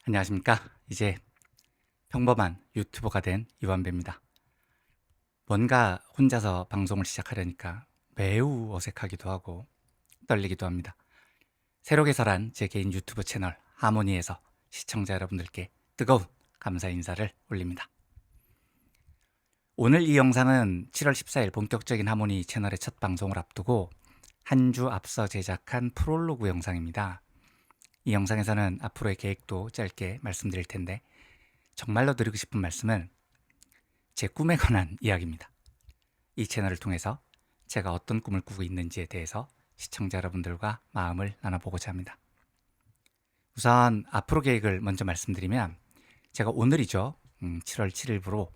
안녕하십니까. 이제 평범한 유튜버가 된 이완배입니다. 뭔가 혼자서 방송을 시작하려니까 매우 어색하기도 하고 떨리기도 합니다. 새로 개설한 제 개인 유튜브 채널 하모니에서 시청자 여러분들께 뜨거운 감사 인사를 올립니다. 오늘 이 영상은 7월 14일 본격적인 하모니 채널의 첫 방송을 앞두고 한 주 앞서 제작한 프롤로그 영상입니다. 이 영상에서는 앞으로의 계획도 짧게 말씀드릴 텐데 정말로 드리고 싶은 말씀은 제 꿈에 관한 이야기입니다. 이 채널을 통해서 제가 어떤 꿈을 꾸고 있는지에 대해서 시청자 여러분들과 마음을 나눠보고자 합니다. 우선 앞으로 계획을 먼저 말씀드리면 제가 오늘이죠. 7월 7일부로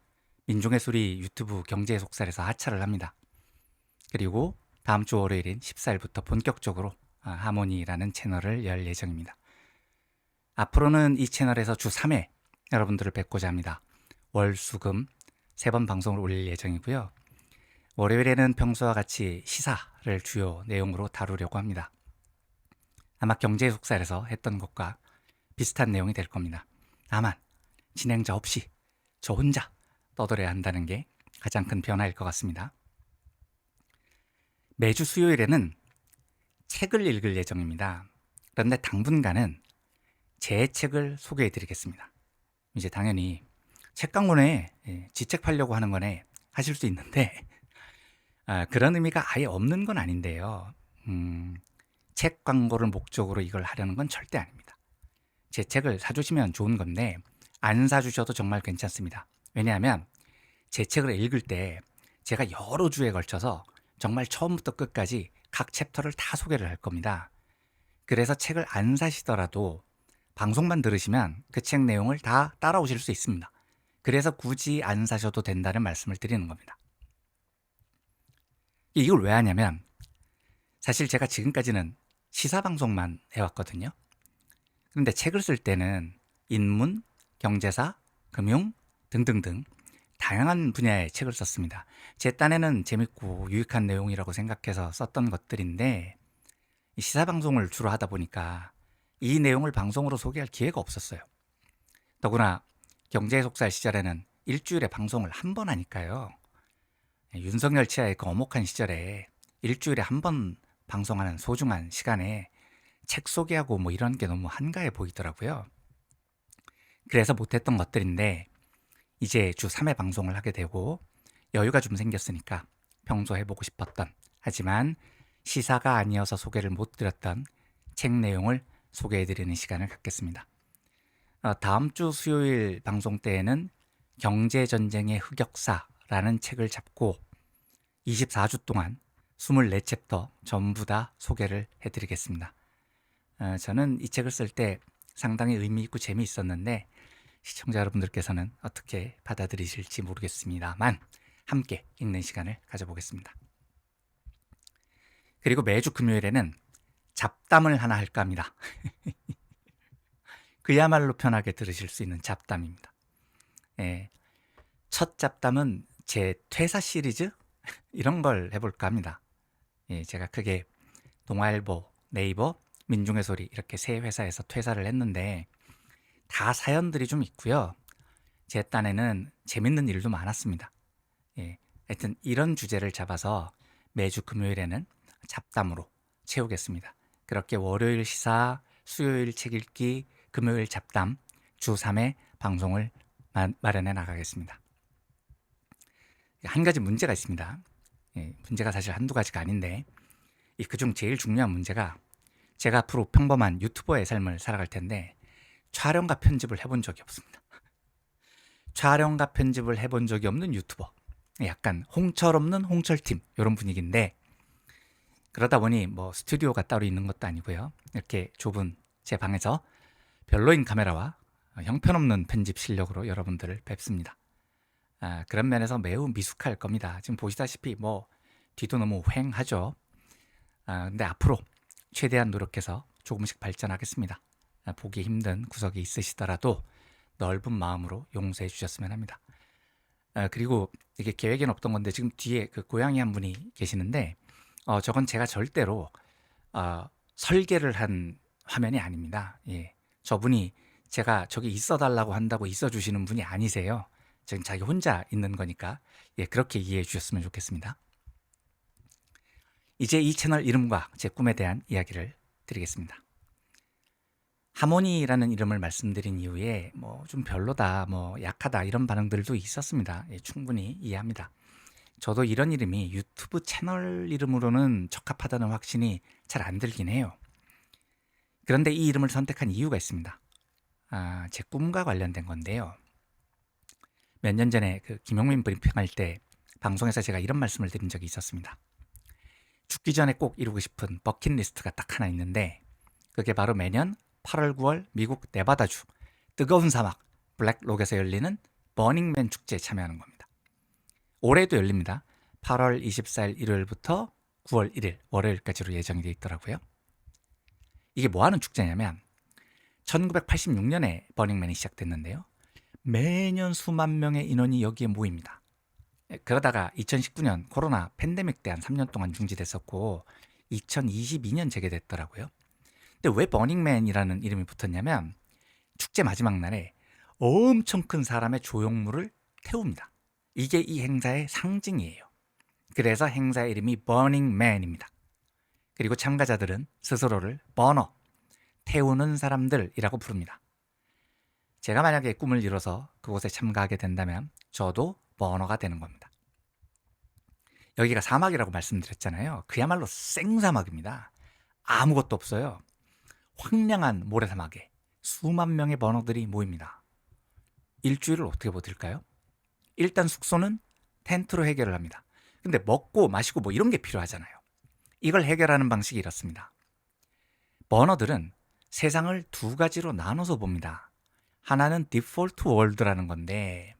민중의 소리 유튜브 경제의 속살에서 하차를 합니다. 그리고 다음 주 월요일인 14일부터 본격적으로 하모니라는 채널을 열 예정입니다. 앞으로는 이 채널에서 주 3회 여러분들을 뵙고자 합니다. 월, 수, 금 3번 방송을 올릴 예정이고요. 월요일에는 평소와 같이 시사를 주요 내용으로 다루려고 합니다. 아마 경제 속살에서 했던 것과 비슷한 내용이 될 겁니다. 다만 진행자 없이 저 혼자 떠들어야 한다는 게 가장 큰 변화일 것 같습니다. 매주 수요일에는 책을 읽을 예정입니다. 그런데 당분간은 제 책을 소개해 드리겠습니다. 이제 당연히 책 광고네, 지책 팔려고 하는 거네 하실 수 있는데 그런 의미가 아예 없는 건 아닌데요. 책 광고를 목적으로 이걸 하려는 건 절대 아닙니다. 제 책을 사주시면 좋은 건데 안 사주셔도 정말 괜찮습니다. 왜냐하면 제 책을 읽을 때 제가 여러 주에 걸쳐서 정말 처음부터 끝까지 각 챕터를 다 소개를 할 겁니다. 그래서 책을 안 사시더라도 방송만 들으시면 그 책 내용을 다 따라오실 수 있습니다. 그래서 굳이 안 사셔도 된다는 말씀을 드리는 겁니다. 이걸 왜 하냐면 사실 제가 지금까지는 시사방송만 해왔거든요. 그런데 책을 쓸 때는 인문, 경제사, 금융 등등등 다양한 분야의 책을 썼습니다. 제 딴에는 재밌고 유익한 내용이라고 생각해서 썼던 것들인데 시사방송을 주로 하다 보니까 이 내용을 방송으로 소개할 기회가 없었어요. 더구나 경제의 속살 시절에는 일주일에 방송을 한 번 하니까요. 윤석열 치하의 그 엄혹한 시절에 일주일에 한 번 방송하는 소중한 시간에 책 소개하고 뭐 이런 게 너무 한가해 보이더라고요. 그래서 못했던 것들인데 이제 주 3회 방송을 하게 되고 여유가 좀 생겼으니까 평소 해보고 싶었던 하지만 시사가 아니어서 소개를 못 드렸던 책 내용을 소개해드리는 시간을 갖겠습니다. 다음 주 수요일 방송 때에는 경제전쟁의 흑역사라는 책을 잡고 24주 동안 24챕터 전부 다 소개를 해드리겠습니다. 저는 이 책을 쓸 때 상당히 의미 있고 재미있었는데 시청자 여러분들께서는 어떻게 받아들이실지 모르겠습니다만 함께 읽는 시간을 가져보겠습니다. 그리고 매주 금요일에는 잡담을 하나 할까 합니다. 그야말로 편하게 들으실 수 있는 잡담입니다. 첫 잡담은 제 퇴사 시리즈 이런 걸 해볼까 합니다. 제가 크게 동아일보, 네이버, 민중의 소리 이렇게 세 회사에서 퇴사를 했는데 다 사연들이 좀 있고요. 제 딴에는 재밌는 일도 많았습니다. 하여튼 이런 주제를 잡아서 매주 금요일에는 잡담으로 채우겠습니다. 그렇게 월요일 시사, 수요일 책 읽기, 금요일 잡담 주 3회 방송을 마련해 나가겠습니다. 한 가지 문제가 있습니다. 문제가 사실 한두 가지가 아닌데 그중 제일 중요한 문제가 제가 앞으로 평범한 유튜버의 삶을 살아갈 텐데 촬영과 편집을 해본 적이 없습니다. 촬영과 편집을 해본 적이 없는 유튜버, 약간 홍철 없는 홍철팀 이런 분위기인데 그러다 보니 뭐 스튜디오가 따로 있는 것도 아니고요. 이렇게 좁은 제 방에서 별로인 카메라와 형편없는 편집 실력으로 여러분들을 뵙습니다. 그런 면에서 매우 미숙할 겁니다. 지금 보시다시피 뭐 뒤도 너무 휑하죠. 근데 앞으로 최대한 노력해서 조금씩 발전하겠습니다. 보기 힘든 구석이 있으시더라도 넓은 마음으로 용서해 주셨으면 합니다. 그리고 이게 계획에는 없던 건데 지금 뒤에 그 고양이 한 분이 계시는데 저건 제가 절대로 설계를 한 화면이 아닙니다. 저분이 제가 저기 있어 달라고 한다고 있어 주시는 분이 아니세요. 지금 자기 혼자 있는 거니까 그렇게 이해해 주셨으면 좋겠습니다. 이제 이 채널 이름과 제 꿈에 대한 이야기를 드리겠습니다. 하모니라는 이름을 말씀드린 이후에 좀 별로다, 약하다 이런 반응들도 있었습니다. 충분히 이해합니다. 저도 이런 이름이 유튜브 채널 이름으로는 적합하다는 확신이 잘 안 들긴 해요. 그런데 이 이름을 선택한 이유가 있습니다. 제 꿈과 관련된 건데요. 몇 년 전에 그 김용민 브리핑할 때 방송에서 제가 이런 말씀을 드린 적이 있었습니다. 죽기 전에 꼭 이루고 싶은 버킷리스트가 딱 하나 있는데 그게 바로 매년 8월, 9월 미국 네바다주 뜨거운 사막 블랙록에서 열리는 버닝맨 축제에 참여하는 겁니다. 올해도 열립니다. 8월 24일 일요일부터 9월 1일 월요일까지로 예정이 되어 있더라고요. 이게 뭐 하는 축제냐면 1986년에 버닝맨이 시작됐는데요. 매년 수만 명의 인원이 여기에 모입니다. 그러다가 2019년 코로나 팬데믹 때 한 3년 동안 중지됐었고 2022년 재개됐더라고요. 근데 왜 버닝맨이라는 이름이 붙었냐면 축제 마지막 날에 엄청 큰 사람의 조형물을 태웁니다. 이게 이 행사의 상징이에요. 그래서 행사의 이름이 버닝맨입니다. 그리고 참가자들은 스스로를 버너, 태우는 사람들이라고 부릅니다. 제가 만약에 꿈을 이뤄서 그곳에 참가하게 된다면 저도 버너가 되는 겁니다. 여기가 사막이라고 말씀드렸잖아요. 그야말로 생사막입니다. 아무것도 없어요. 황량한 모래사막에 수만 명의 버너들이 모입니다. 일주일을 어떻게 버틸까요? 일단 숙소는 텐트로 해결을 합니다. 근데 먹고 마시고 이런 게 필요하잖아요. 이걸 해결하는 방식이 이렇습니다. 버너들은 세상을 두 가지로 나눠서 봅니다. 하나는 디폴트 월드라는 건데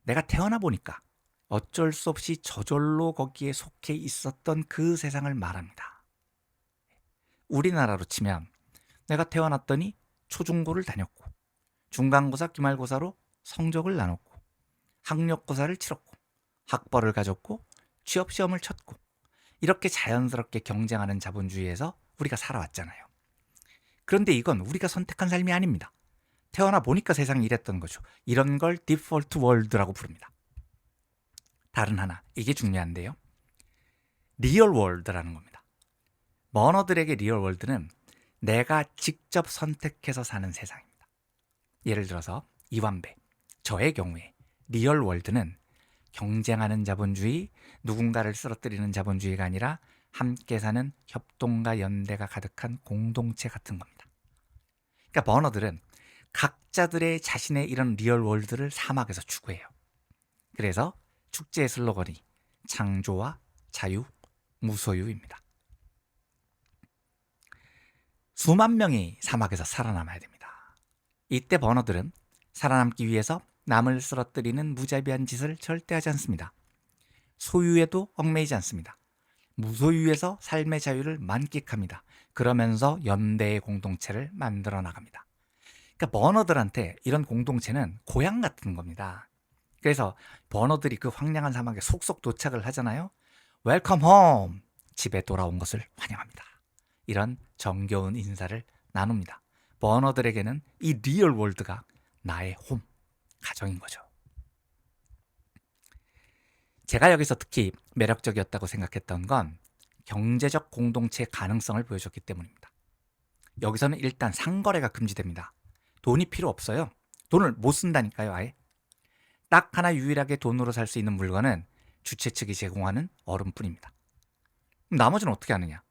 내가 태어나 보니까 어쩔 수 없이 저절로 거기에 속해 있었던 그 세상을 말합니다. 우리나라로 치면 내가 태어났더니 초중고를 다녔고 중간고사 기말고사로 성적을 나눴고 학력고사를 치렀고 학벌을 가졌고 취업시험을 쳤고 이렇게 자연스럽게 경쟁하는 자본주의에서 우리가 살아왔잖아요. 그런데 이건 우리가 선택한 삶이 아닙니다. 태어나 보니까 세상이 이랬던 거죠. 이런 걸 디폴트 월드라고 부릅니다. 다른 하나, 이게 중요한데요. 리얼 월드라는 겁니다. 버너들에게 리얼 월드는 내가 직접 선택해서 사는 세상입니다. 예를 들어서 이완배, 저의 경우에 리얼 월드는 경쟁하는 자본주의, 누군가를 쓰러뜨리는 자본주의가 아니라 함께 사는 협동과 연대가 가득한 공동체 같은 겁니다. 그러니까 버너들은 각자들의 자신의 이런 리얼 월드를 사막에서 추구해요. 그래서 축제의 슬로건이 창조와 자유, 무소유입니다. 수만 명이 사막에서 살아남아야 됩니다. 이때 버너들은 살아남기 위해서 남을 쓰러뜨리는 무자비한 짓을 절대 하지 않습니다. 소유에도 얽매이지 않습니다. 무소유에서 삶의 자유를 만끽합니다. 그러면서 연대의 공동체를 만들어 나갑니다. 그러니까 버너들한테 이런 공동체는 고향 같은 겁니다. 그래서 버너들이 그 황량한 사막에 속속 도착을 하잖아요. 웰컴 홈! 집에 돌아온 것을 환영합니다. 이런 정겨운 인사를 나눕니다. 버너들에게는 이 리얼 월드가 나의 홈, 가정인 거죠. 제가 여기서 특히 매력적이었다고 생각했던 건 경제적 공동체의 가능성을 보여줬기 때문입니다. 여기서는 일단 상거래가 금지됩니다. 돈이 필요 없어요. 돈을 못 쓴다니까요, 아예. 딱 하나 유일하게 돈으로 살 수 있는 물건은 주최 측이 제공하는 얼음뿐입니다. 그럼 나머지는 어떻게 하느냐?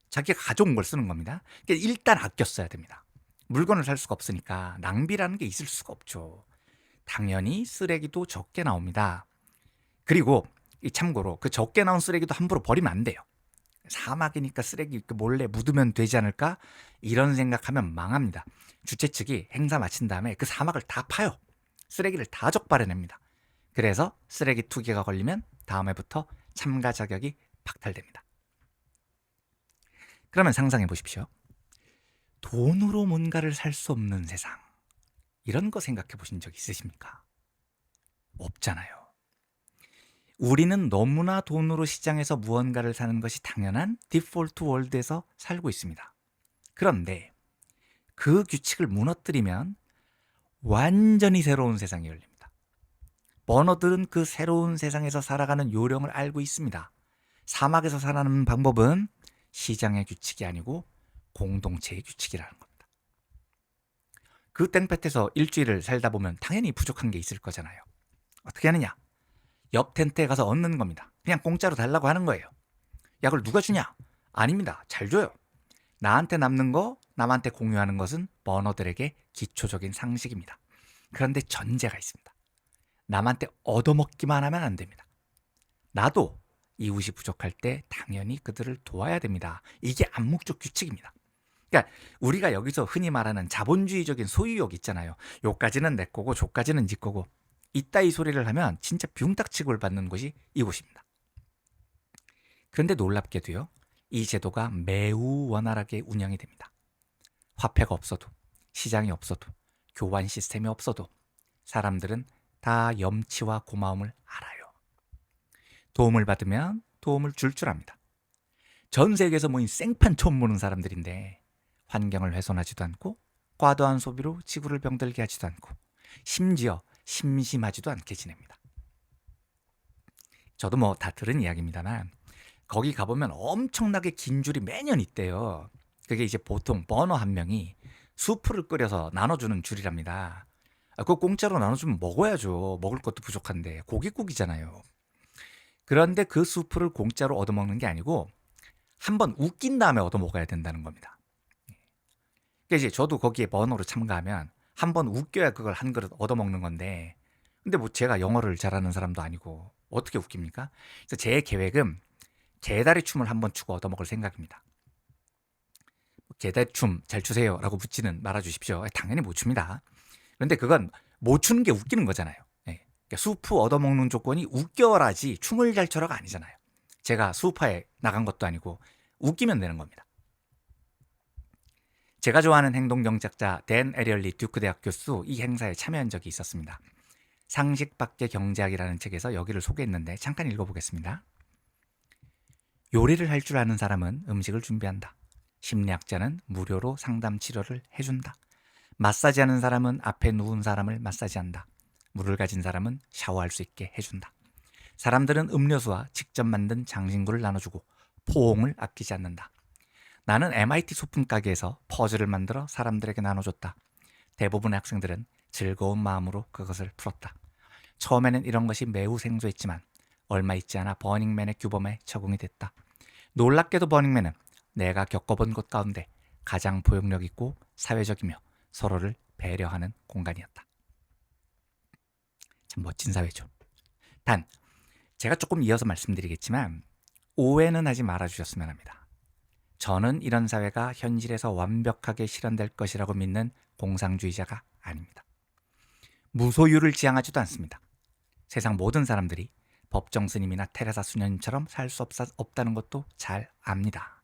자기가 가져온 걸 쓰는 겁니다. 그러니까 일단 아껴 써야 됩니다. 물건을 살 수가 없으니까 낭비라는 게 있을 수가 없죠. 당연히 쓰레기도 적게 나옵니다. 그리고 참고로 그 적게 나온 쓰레기도 함부로 버리면 안 돼요. 사막이니까 쓰레기 몰래 묻으면 되지 않을까? 이런 생각하면 망합니다. 주최 측이 행사 마친 다음에 그 사막을 다 파요. 쓰레기를 다 적발해냅니다. 그래서 쓰레기 투기가 걸리면 다음 해부터 참가 자격이 박탈됩니다. 그러면 상상해 보십시오. 돈으로 뭔가를 살 수 없는 세상. 이런 거 생각해 보신 적 있으십니까? 없잖아요. 우리는 너무나 돈으로 시장에서 무언가를 사는 것이 당연한 디폴트 월드에서 살고 있습니다. 그런데 그 규칙을 무너뜨리면 완전히 새로운 세상이 열립니다. 버너들은 그 새로운 세상에서 살아가는 요령을 알고 있습니다. 사막에서 살아남는 방법은 시장의 규칙이 아니고 공동체의 규칙이라는 겁니다. 그 땡볕에서 일주일을 살다 보면 당연히 부족한 게 있을 거잖아요. 어떻게 하느냐? 옆 텐트에 가서 얻는 겁니다. 그냥 공짜로 달라고 하는 거예요. 야, 그걸 누가 주냐? 아닙니다. 잘 줘요. 나한테 남는 거 남한테 공유하는 것은 버너들에게 기초적인 상식입니다. 그런데 전제가 있습니다. 남한테 얻어먹기만 하면 안 됩니다. 나도 이웃이 부족할 때 당연히 그들을 도와야 됩니다. 이게 암묵적 규칙입니다. 그러니까 우리가 여기서 흔히 말하는 자본주의적인 소유욕 있잖아요. 요까지는 내 거고 저까지는 네 거고, 이따위 소리를 하면 진짜 뷰딱 취급을 받는 곳이 이곳입니다. 그런데 놀랍게도요, 이 제도가 매우 원활하게 운영이 됩니다. 화폐가 없어도, 시장이 없어도, 교환 시스템이 없어도 사람들은 다 염치와 고마움을 알아요. 도움을 받으면 도움을 줄 압니다. 전 세계에서 모인 생판 처음 보는 사람들인데 환경을 훼손하지도 않고 과도한 소비로 지구를 병들게 하지도 않고 심지어 심심하지도 않게 지냅니다. 저도 뭐 다 들은 이야기입니다만 거기 가보면 엄청나게 긴 줄이 매년 있대요. 그게 이제 보통 버너 한 명이 수프를 끓여서 나눠주는 줄이랍니다. 그거 공짜로 나눠주면 먹어야죠. 먹을 것도 부족한데 고깃국이잖아요. 그런데 그 수프를 공짜로 얻어먹는 게 아니고 한번 웃긴 다음에 얻어먹어야 된다는 겁니다. 그러니까 이제 저도 거기에 버너로 참가하면 한번 웃겨야 그걸 한 그릇 얻어먹는 건데, 근데 뭐 제가 영어를 잘하는 사람도 아니고 어떻게 웃깁니까? 그래서 제 계획은 개다리 춤을 한번 추고 얻어먹을 생각입니다. 개다리 춤 잘 추세요 라고 묻지는 말아주십시오. 당연히 못 춥니다. 그런데 그건 못 추는 게 웃기는 거잖아요. 그러니까 수프 얻어먹는 조건이 웃겨라지 춤을 잘 춰라가 아니잖아요. 제가 수파에 나간 것도 아니고 웃기면 되는 겁니다. 제가 좋아하는 행동경제학자 댄 에리얼리 듀크 대학 교수 이 행사에 참여한 적이 있었습니다. 상식 밖의 경제학이라는 책에서 여기를 소개했는데 잠깐 읽어보겠습니다. 요리를 할 줄 아는 사람은 음식을 준비한다. 심리학자는 무료로 상담 치료를 해준다. 마사지하는 사람은 앞에 누운 사람을 마사지한다. 물을 가진 사람은 샤워할 수 있게 해준다. 사람들은 음료수와 직접 만든 장신구를 나눠주고 포옹을 아끼지 않는다. 나는 MIT 소품 가게에서 퍼즐을 만들어 사람들에게 나눠줬다. 대부분의 학생들은 즐거운 마음으로 그것을 풀었다. 처음에는 이런 것이 매우 생소했지만 얼마 있지 않아 버닝맨의 규범에 적응이 됐다. 놀랍게도 버닝맨은 내가 겪어본 곳 가운데 가장 포용력 있고 사회적이며 서로를 배려하는 공간이었다. 참 멋진 사회죠. 단, 제가 조금 이어서 말씀드리겠지만 오해는 하지 말아주셨으면 합니다. 저는 이런 사회가 현실에서 완벽하게 실현될 것이라고 믿는 공상주의자가 아닙니다. 무소유를 지향하지도 않습니다. 세상 모든 사람들이 법정 스님이나 테레사 수녀님처럼 살 수 없다는 것도 잘 압니다.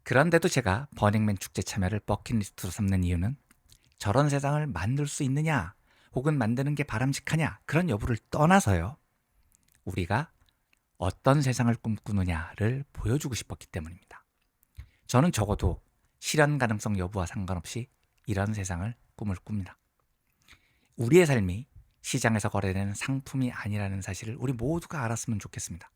그런데도 제가 버닝맨 축제 참여를 버킷리스트로 삼는 이유는 저런 세상을 만들 수 있느냐 혹은 만드는 게 바람직하냐 그런 여부를 떠나서요. 우리가 어떤 세상을 꿈꾸느냐를 보여주고 싶었기 때문입니다. 저는 적어도 실현 가능성 여부와 상관없이 이런 세상을 꿈을 꿉니다. 우리의 삶이 시장에서 거래되는 상품이 아니라는 사실을 우리 모두가 알았으면 좋겠습니다.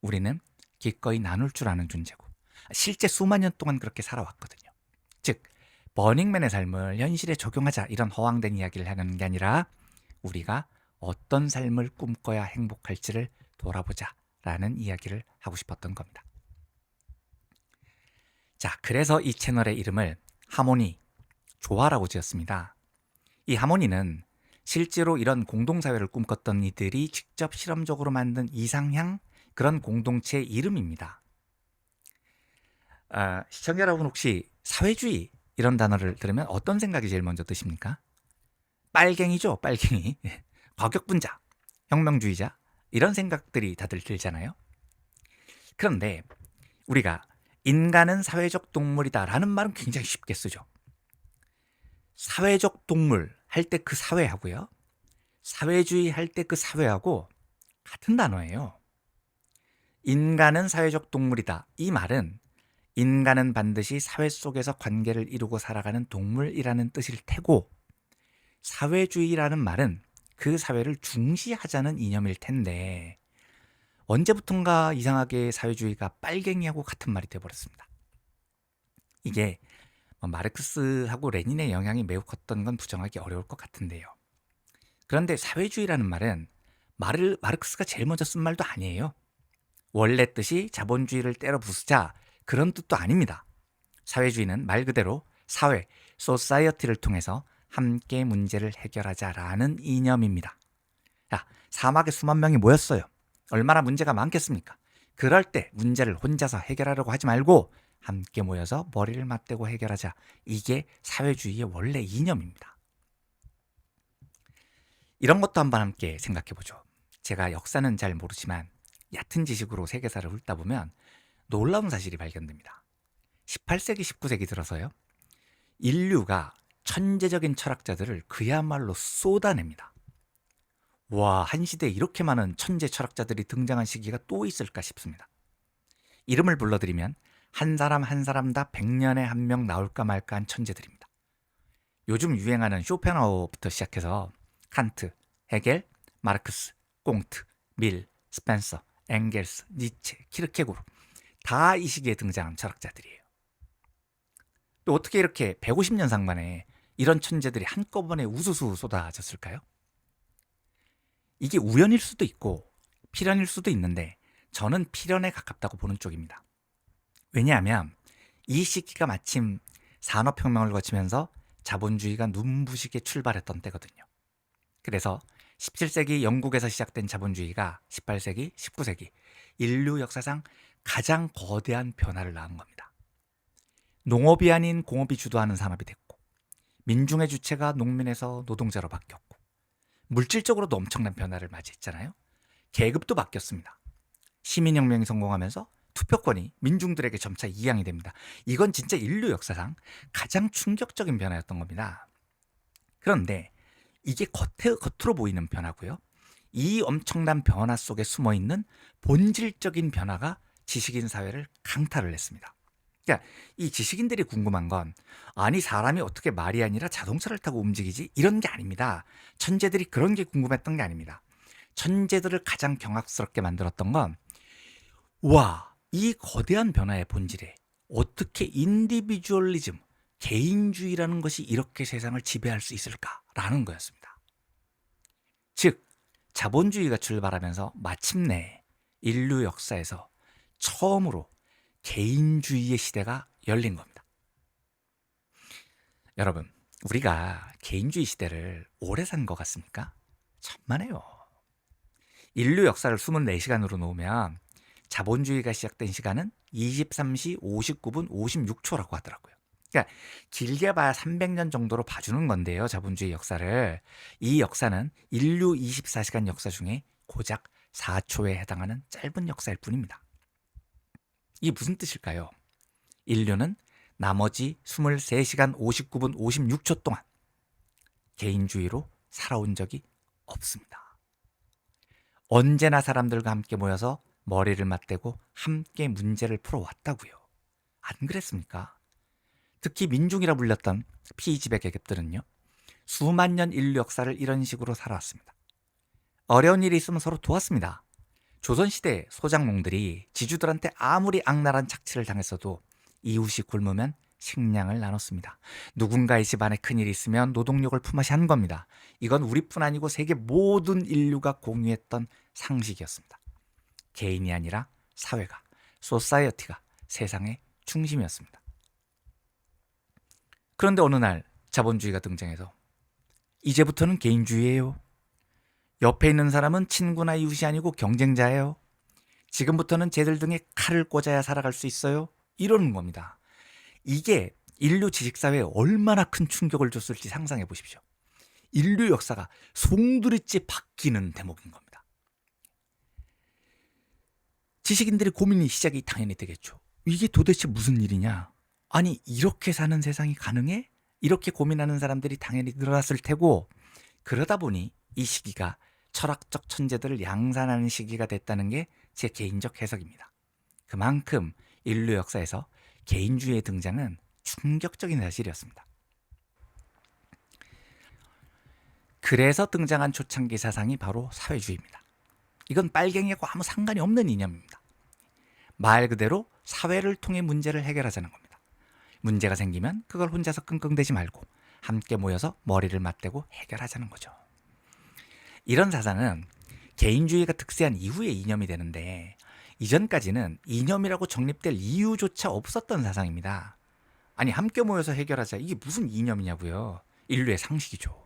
우리는 기꺼이 나눌 줄 아는 존재고 실제 수만 년 동안 그렇게 살아왔거든요. 즉 버닝맨의 삶을 현실에 적용하자 이런 허황된 이야기를 하는 게 아니라 우리가 어떤 삶을 꿈꿔야 행복할지를 돌아보자 라는 이야기를 하고 싶었던 겁니다. 자, 그래서 이 채널의 이름을 하모니, 조화라고 지었습니다. 이 하모니는 실제로 이런 공동사회를 꿈꿨던 이들이 직접 실험적으로 만든 이상향 그런 공동체의 이름입니다. 시청자 여러분 혹시 사회주의 이런 단어를 들으면 어떤 생각이 제일 먼저 드십니까? 빨갱이죠, 빨갱이. 과격분자, 혁명주의자 이런 생각들이 다들 들잖아요. 그런데 우리가 인간은 사회적 동물이다 라는 말은 굉장히 쉽게 쓰죠. 사회적 동물 할 때 그 사회하고요, 사회주의 할 때 그 사회하고 같은 단어예요. 인간은 사회적 동물이다. 이 말은 인간은 반드시 사회 속에서 관계를 이루고 살아가는 동물이라는 뜻일 테고, 사회주의라는 말은 그 사회를 중시하자는 이념일 텐데 언제부턴가 이상하게 사회주의가 빨갱이하고 같은 말이 되어버렸습니다. 이게 마르크스하고 레닌의 영향이 매우 컸던 건 부정하기 어려울 것 같은데요. 그런데 사회주의라는 말은 마르크스가 제일 먼저 쓴 말도 아니에요. 원래 뜻이 자본주의를 때려 부수자 그런 뜻도 아닙니다. 사회주의는 말 그대로 사회, 소사이어티를 통해서 함께 문제를 해결하자라는 이념입니다. 야, 사막에 수만 명이 모였어요. 얼마나 문제가 많겠습니까? 그럴 때 문제를 혼자서 해결하려고 하지 말고 함께 모여서 머리를 맞대고 해결하자. 이게 사회주의의 원래 이념입니다. 이런 것도 한번 함께 생각해보죠. 제가 역사는 잘 모르지만 얕은 지식으로 세계사를 훑다 보면 놀라운 사실이 발견됩니다. 18세기, 19세기 들어서요. 인류가 천재적인 철학자들을 그야말로 쏟아냅니다. 와, 한 시대에 이렇게 많은 천재 철학자들이 등장한 시기가 또 있을까 싶습니다. 이름을 불러드리면 한 사람 한 사람 다 100년에 한 명 나올까 말까 한 천재들입니다. 요즘 유행하는 쇼펜하우어부터 시작해서 칸트, 헤겔, 마르크스, 꽁트, 밀, 스펜서, 엥겔스, 니체, 키르케고르 다 이 시기에 등장한 철학자들이에요. 또 어떻게 이렇게 150년 상만에 이런 천재들이 한꺼번에 우수수 쏟아졌을까요? 이게 우연일 수도 있고 필연일 수도 있는데 저는 필연에 가깝다고 보는 쪽입니다. 왜냐하면 이 시기가 마침 산업혁명을 거치면서 자본주의가 눈부시게 출발했던 때거든요. 그래서 17세기 영국에서 시작된 자본주의가 18세기, 19세기 인류 역사상 가장 거대한 변화를 낳은 겁니다. 농업이 아닌 공업이 주도하는 산업이 됐고 민중의 주체가 농민에서 노동자로 바뀌었고 물질적으로도 엄청난 변화를 맞이했잖아요. 계급도 바뀌었습니다. 시민혁명이 성공하면서 투표권이 민중들에게 점차 이양이 됩니다. 이건 진짜 인류 역사상 가장 충격적인 변화였던 겁니다. 그런데 이게 겉으로 보이는 변화고요. 이 엄청난 변화 속에 숨어있는 본질적인 변화가 지식인 사회를 강타를 했습니다. 그러니까 이 지식인들이 궁금한 건 아니 사람이 어떻게 말이 아니라 자동차를 타고 움직이지? 이런 게 아닙니다. 천재들이 그런 게 궁금했던 게 아닙니다. 천재들을 가장 경악스럽게 만들었던 건 와, 이 거대한 변화의 본질에 어떻게 인디비주얼리즘, 개인주의라는 것이 이렇게 세상을 지배할 수 있을까라는 거였습니다. 즉, 자본주의가 출발하면서 마침내 인류 역사에서 처음으로 개인주의의 시대가 열린 겁니다. 여러분, 우리가 개인주의 시대를 오래 산 것 같습니까? 천만에요. 인류 역사를 24시간으로 놓으면 자본주의가 시작된 시간은 23시 59분 56초라고 하더라고요. 그러니까 길게 봐야 300년 정도로 봐주는 건데요. 자본주의 역사를. 이 역사는 인류 24시간 역사 중에 고작 4초에 해당하는 짧은 역사일 뿐입니다. 이게 무슨 뜻일까요? 인류는 나머지 23시간 59분 56초 동안 개인주의로 살아온 적이 없습니다. 언제나 사람들과 함께 모여서 머리를 맞대고 함께 문제를 풀어왔다고요. 안 그랬습니까? 특히 민중이라 불렸던 피지배 계급들은요. 수만 년 인류 역사를 이런 식으로 살아왔습니다. 어려운 일이 있으면 서로 도왔습니다. 조선시대 소장농들이 지주들한테 아무리 악랄한 착취를 당했어도 이웃이 굶으면 식량을 나눴습니다. 누군가의 집안에 큰일이 있으면 노동력을 품앗이 한 겁니다. 이건 우리뿐 아니고 세계 모든 인류가 공유했던 상식이었습니다. 개인이 아니라 사회가, 소사이어티가 세상의 중심이었습니다. 그런데 어느 날 자본주의가 등장해서 이제부터는 개인주의예요. 옆에 있는 사람은 친구나 이웃이 아니고 경쟁자예요. 지금부터는 쟤들 등에 칼을 꽂아야 살아갈 수 있어요. 이러는 겁니다. 이게 인류 지식사회에 얼마나 큰 충격을 줬을지 상상해 보십시오. 인류 역사가 송두리째 바뀌는 대목인 겁니다. 지식인들의 고민이 시작이 당연히 되겠죠. 이게 도대체 무슨 일이냐? 아니 이렇게 사는 세상이 가능해? 이렇게 고민하는 사람들이 당연히 늘어났을 테고 그러다 보니 이 시기가 철학적 천재들을 양산하는 시기가 됐다는 게 제 개인적 해석입니다. 그만큼 인류 역사에서 개인주의의 등장은 충격적인 사실이었습니다. 그래서 등장한 초창기 사상이 바로 사회주의입니다. 이건 빨갱이하고 아무 상관이 없는 이념입니다. 말 그대로 사회를 통해 문제를 해결하자는 겁니다. 문제가 생기면 그걸 혼자서 끙끙대지 말고 함께 모여서 머리를 맞대고 해결하자는 거죠. 이런 사상은 개인주의가 득세한 이후의 이념이 되는데 이전까지는 이념이라고 정립될 이유조차 없었던 사상입니다. 아니 함께 모여서 해결하자 이게 무슨 이념이냐고요. 인류의 상식이죠.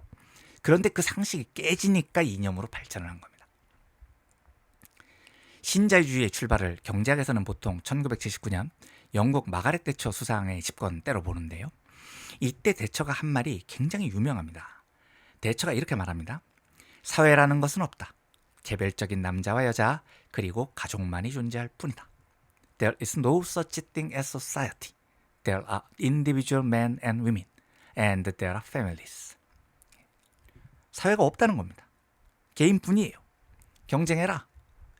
그런데 그 상식이 깨지니까 이념으로 발전을 한 겁니다. 신자유주의의 출발을 경제학에서는 보통 1979년 영국 마가렛 대처 수상의 집권 때로 보는데요. 이때 대처가 한 말이 굉장히 유명합니다. 대처가 이렇게 말합니다. 사회라는 것은 없다. 개별적인 남자와 여자 그리고 가족만이 존재할 뿐이다. There is no such thing as society. There are individual men and women and there are families. 사회가 없다는 겁니다. 개인뿐이에요. 경쟁해라.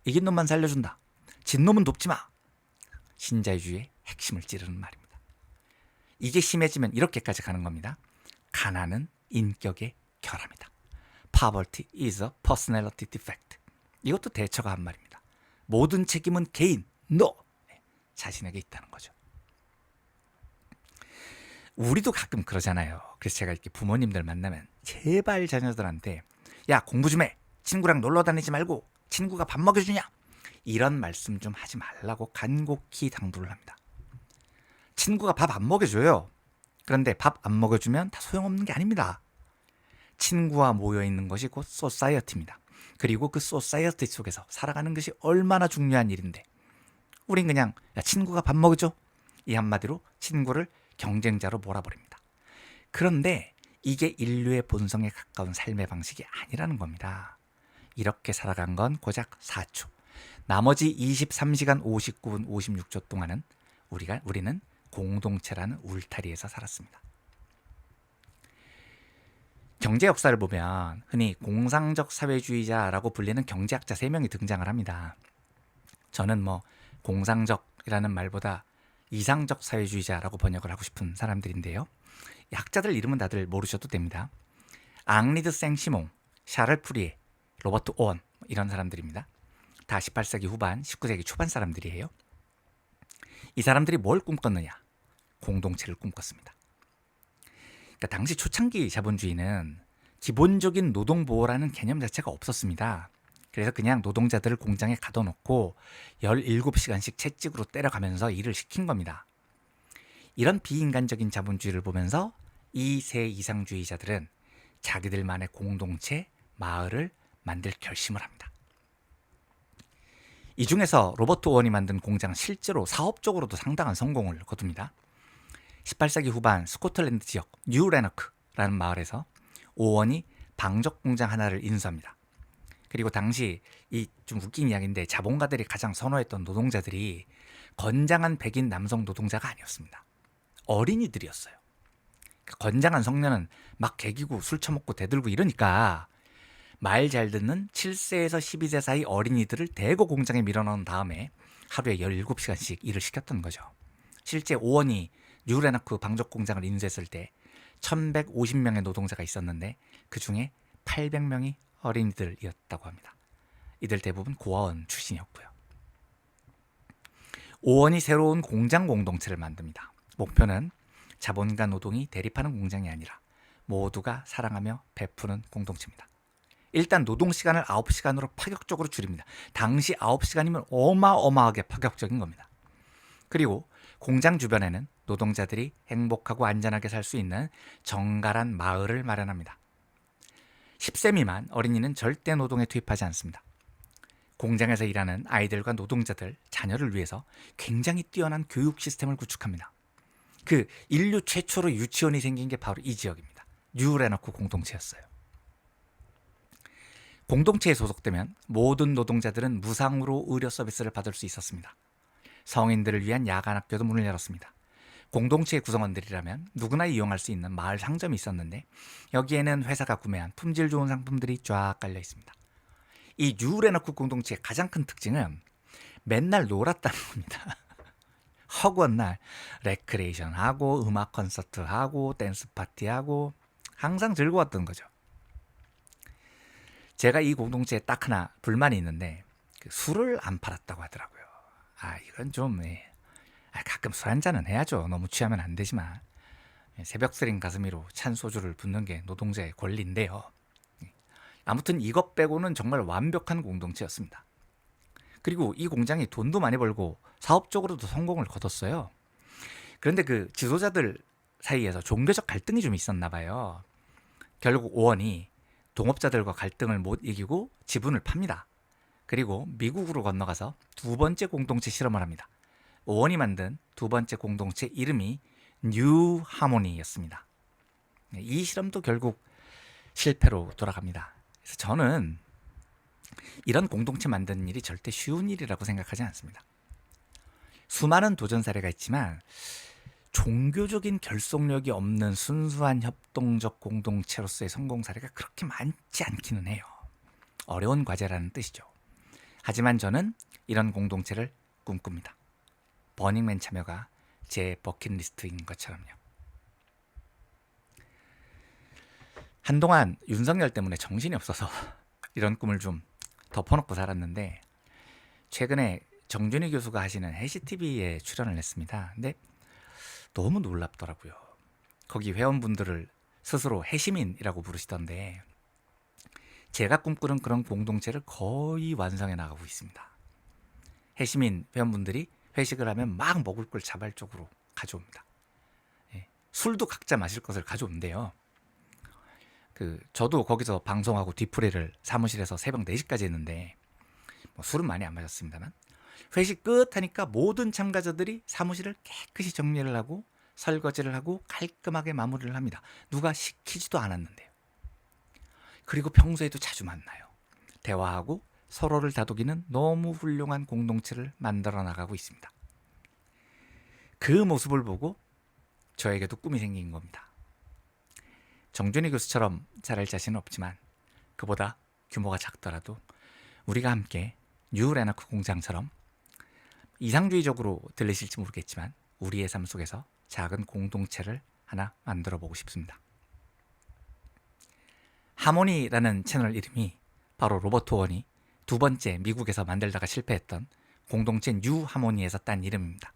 이긴 놈만 살려준다. 진 놈은 돕지 마. 신자유주의의 핵심을 찌르는 말입니다. 이게 심해지면 이렇게까지 가는 겁니다. 가난은 인격의 결함이다. Poverty is a personality defect. 이것도 대처가 한 말입니다. 모든 책임은 개인, 너 자신에게 있다는 거죠. 우리도 가끔 그러잖아요. 그래서 제가 이렇게 부모님들 만나면 제발 자녀들한테 야 공부 좀 해. 친구랑 놀러 다니지 말고 친구가 밥 먹여주냐. 이런 말씀 좀 하지 말라고 간곡히 당부를 합니다. 친구가 밥 안 먹여줘요. 그런데 밥 안 먹여주면 다 소용없는 게 아닙니다. 친구와 모여있는 것이 곧 소사이어티입니다. 그리고 그 소사이어티 속에서 살아가는 것이 얼마나 중요한 일인데 우린 그냥 야 친구가 밥 먹여줘. 이 한마디로 친구를 경쟁자로 몰아버립니다. 그런데 이게 인류의 본성에 가까운 삶의 방식이 아니라는 겁니다. 이렇게 살아간 건 고작 4초. 나머지 23시간 59분 56초 동안은 우리는 공동체라는 울타리에서 살았습니다. 경제 역사를 보면 흔히 공상적 사회주의자라고 불리는 경제학자 3명이 등장을 합니다. 저는 공상적이라는 말보다 이상적 사회주의자라고 번역을 하고 싶은 사람들인데요. 학자들 이름은 다들 모르셔도 됩니다. 앙리드 생시몽, 샤를 푸리에, 로버트 오원 이런 사람들입니다. 다 18세기 후반, 19세기 초반 사람들이에요. 이 사람들이 뭘 꿈꿨느냐? 공동체를 꿈꿨습니다. 그러니까 당시 초창기 자본주의는 기본적인 노동보호라는 개념 자체가 없었습니다. 그래서 그냥 노동자들을 공장에 가둬놓고 17시간씩 채찍으로 때려가면서 일을 시킨 겁니다. 이런 비인간적인 자본주의를 보면서 이 세 이상주의자들은 자기들만의 공동체, 마을을 만들 결심을 합니다. 이 중에서 로버트 오원이 만든 공장은 실제로 사업적으로도 상당한 성공을 거둡니다. 18세기 후반 스코틀랜드 지역 뉴레너크라는 마을에서 오원이 방적 공장 하나를 인수합니다. 그리고 당시 이 좀 웃긴 이야기인데 자본가들이 가장 선호했던 노동자들이 건장한 백인 남성 노동자가 아니었습니다. 어린이들이었어요. 건장한 성년은 막 개기고 술 처먹고 대들고 이러니까 말 잘 듣는 7세에서 12세 사이 어린이들을 대거 공장에 밀어넣은 다음에 하루에 17시간씩 일을 시켰던 거죠. 실제 오원이 뉴레너크 방적 공장을 인수했을 때 1150명의 노동자가 있었는데 그 중에 800명이 어린이들이었다고 합니다. 이들 대부분 고아원 출신이었고요. 오원이 새로운 공장 공동체를 만듭니다. 목표는 자본과 노동이 대립하는 공장이 아니라 모두가 사랑하며 베푸는 공동체입니다. 일단 노동시간을 9시간으로 파격적으로 줄입니다. 당시 9시간이면 어마어마하게 파격적인 겁니다. 그리고 공장 주변에는 노동자들이 행복하고 안전하게 살 수 있는 정갈한 마을을 마련합니다. 10세 미만 어린이는 절대 노동에 투입하지 않습니다. 공장에서 일하는 아이들과 노동자들, 자녀를 위해서 굉장히 뛰어난 교육 시스템을 구축합니다. 그 인류 최초로 유치원이 생긴 게 바로 이 지역입니다. 뉴레너크 공동체였어요. 공동체에 소속되면 모든 노동자들은 무상으로 의료 서비스를 받을 수 있었습니다. 성인들을 위한 야간 학교도 문을 열었습니다. 공동체의 구성원들이라면 누구나 이용할 수 있는 마을 상점이 있었는데 여기에는 회사가 구매한 품질 좋은 상품들이 쫙 깔려 있습니다. 이 뉴레너크 공동체의 가장 큰 특징은 맨날 놀았다는 겁니다. 허구한 날 레크레이션 하고 음악 콘서트 하고 댄스 파티 하고 항상 즐거웠던 거죠. 제가 이 공동체에 딱 하나 불만이 있는데 그 술을 안 팔았다고 하더라고요. 이건 좀 가끔 술 한 잔은 해야죠. 너무 취하면 안 되지만 새벽 쓰린 가슴 위로 찬 소주를 붓는 게 노동자의 권리인데요. 아무튼 이것 빼고는 정말 완벽한 공동체였습니다. 그리고 이 공장이 돈도 많이 벌고 사업적으로도 성공을 거뒀어요. 그런데 그 지도자들 사이에서 종교적 갈등이 좀 있었나 봐요. 결국 오원이 동업자들과 갈등을 못 이기고 지분을 팝니다. 그리고 미국으로 건너가서 두 번째 공동체 실험을 합니다. 오원이 만든 두 번째 공동체 이름이 뉴 하모니였습니다. 이 실험도 결국 실패로 돌아갑니다. 그래서 저는 이런 공동체 만드는 일이 절대 쉬운 일이라고 생각하지 않습니다. 수많은 도전 사례가 있지만 종교적인 결속력이 없는 순수한 협동적 공동체로서의 성공 사례가 그렇게 많지 않기는 해요. 어려운 과제라는 뜻이죠. 하지만 저는 이런 공동체를 꿈꿉니다. 버닝맨 참여가 제 버킷리스트인 것처럼요. 한동안 윤석열 때문에 정신이 없어서 이런 꿈을 좀 덮어놓고 살았는데 최근에 정준희 교수가 하시는 해시TV에 출연을 했습니다. 근데 너무 놀랍더라고요. 거기 회원분들을 스스로 해시민이라고 부르시던데 제가 꿈꾸는 그런 공동체를 거의 완성해 나가고 있습니다. 해시민 회원분들이 회식을 하면 막 먹을 걸 자발적으로 가져옵니다. 술도 각자 마실 것을 가져온대요. 저도 거기서 방송하고 뒤풀이를 사무실에서 새벽 4시까지 했는데 술은 많이 안 마셨습니다만 회식 끝 하니까 모든 참가자들이 사무실을 깨끗이 정리를 하고 설거지를 하고 깔끔하게 마무리를 합니다. 누가 시키지도 않았는데요. 그리고 평소에도 자주 만나요. 대화하고 서로를 다독이는 너무 훌륭한 공동체를 만들어 나가고 있습니다. 그 모습을 보고 저에게도 꿈이 생긴 겁니다. 정준희 교수처럼 잘할 자신은 없지만 그보다 규모가 작더라도 우리가 함께 뉴레나크 공장처럼 이상주의적으로 들리실지 모르겠지만 우리의 삶 속에서 작은 공동체를 하나 만들어 보고 싶습니다. 하모니라는 채널 이름이 바로 로버트 오원이 두 번째 미국에서 만들다가 실패했던 공동체 뉴 하모니에서 딴 이름입니다.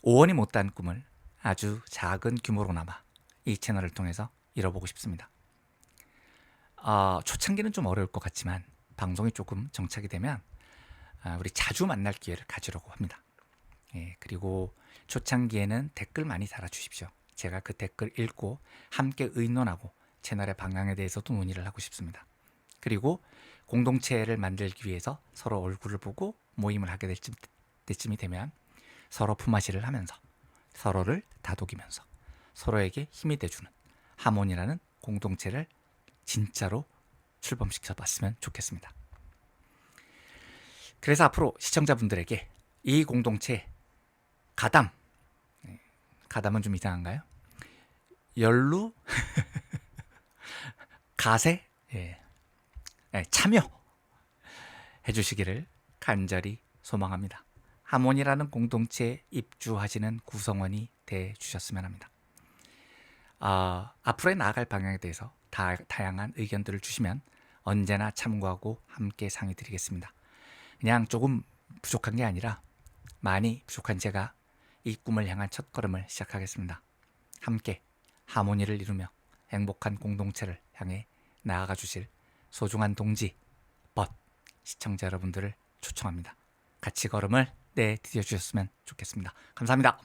오원이 못한 꿈을 아주 작은 규모로나마 이 채널을 통해서 이뤄보고 싶습니다. 초창기는 좀 어려울 것 같지만 방송이 조금 정착이 되면 우리 자주 만날 기회를 가지려고 합니다. 그리고 초창기에는 댓글 많이 달아주십시오. 제가 그 댓글 읽고 함께 의논하고 채널의 방향에 대해서도 논의를 하고 싶습니다. 그리고 공동체를 만들기 위해서 서로 얼굴을 보고 모임을 하게 될 때쯤이 되면 서로 품앗이를 하면서 서로를 다독이면서 서로에게 힘이 돼주는 하모니라는 공동체를 진짜로 출범시켜 봤으면 좋겠습니다. 그래서 앞으로 시청자분들에게 이 공동체 가담은 좀 이상한가요? 연루 가세 참여 해주시기를 간절히 소망합니다. 하모니라는 공동체에 입주하시는 구성원이 되주셨으면 합니다. 앞으로의 나아갈 방향에 대해서 다양한 의견들을 주시면 언제나 참고하고 함께 상의 드리겠습니다. 그냥 조금 부족한 게 아니라 많이 부족한 제가 이 꿈을 향한 첫걸음을 시작하겠습니다. 함께 하모니를 이루며 행복한 공동체를 향해 나아가 주실 소중한 동지, 시청자 여러분들을 초청합니다. 같이 걸음을 내디뎌 주셨으면 좋겠습니다. 감사합니다.